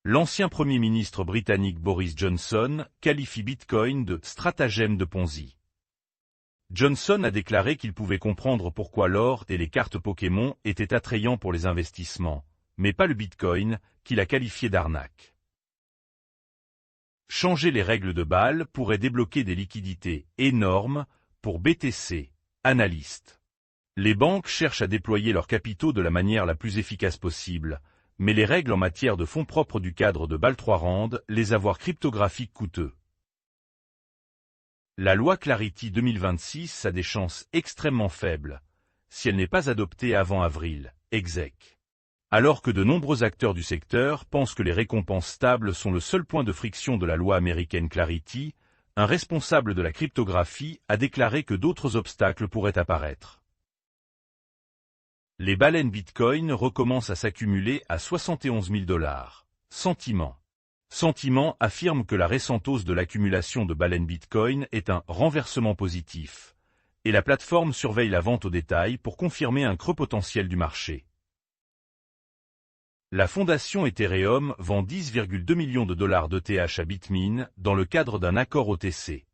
L'ancien Premier ministre britannique Boris Johnson qualifie Bitcoin de « stratagème de Ponzi ». Johnson a déclaré qu'il pouvait comprendre pourquoi l'or et les cartes Pokémon étaient attrayants pour les investissements, mais pas le Bitcoin, qu'il a qualifié d'arnaque. Changer les règles de Bâle pourrait débloquer des liquidités énormes pour BTC, analystes. Les banques cherchent à déployer leurs capitaux de la manière la plus efficace possible, mais les règles en matière de fonds propres du cadre de Bâle III rendent les avoirs cryptographiques coûteux. La loi Clarity 2026 a des chances extrêmement faibles, si elle n'est pas adoptée avant avril, exec. Alors que de nombreux acteurs du secteur pensent que les récompenses stables sont le seul point de friction de la loi américaine Clarity, un responsable de la cryptographie a déclaré que d'autres obstacles pourraient apparaître. Les baleines Bitcoin recommencent à s'accumuler à 71 000 $. Sentiment. Sentiment affirme que la récente hausse de l'accumulation de baleines Bitcoin est un renversement positif, et la plateforme surveille la vente au détail pour confirmer un creux potentiel du marché. La fondation Ethereum vend 10,2 millions de $ d'ETH à Bitmain dans le cadre d'un accord OTC.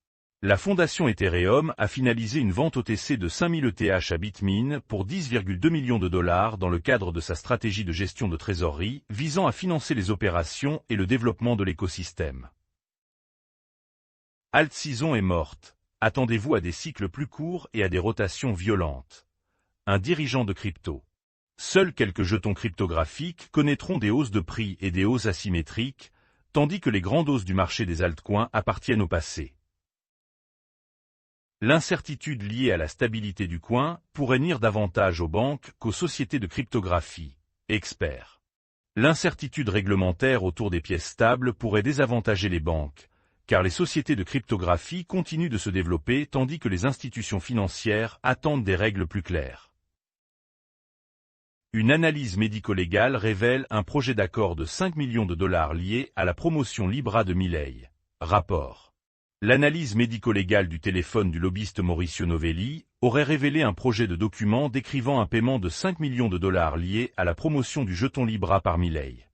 La fondation Ethereum a finalisé une vente OTC de 5000 ETH à Bitmain pour 10,2 millions de $ dans le cadre de sa stratégie de gestion de trésorerie visant à financer les opérations et le développement de l'écosystème. Alt-saison est morte. Attendez-vous à des cycles plus courts et à des rotations violentes. Un dirigeant de crypto. Seuls quelques jetons cryptographiques connaîtront des hausses de prix et des hausses asymétriques, tandis que les grandes hausses du marché des altcoins appartiennent au passé. L'incertitude liée à la stabilité du coin pourrait nuire davantage aux banques qu'aux sociétés de cryptographie, experts. L'incertitude réglementaire autour des pièces stables pourrait désavantager les banques, car les sociétés de cryptographie continuent de se développer tandis que les institutions financières attendent des règles plus claires. Une analyse médico-légale révèle un projet d'accord de 5 millions de $ lié à la promotion Libra de Milei. Rapport. L'analyse médico-légale du téléphone du lobbyiste Mauricio Novelli aurait révélé un projet de document décrivant un paiement de 5 millions de $ lié à la promotion du jeton Libra par Milei.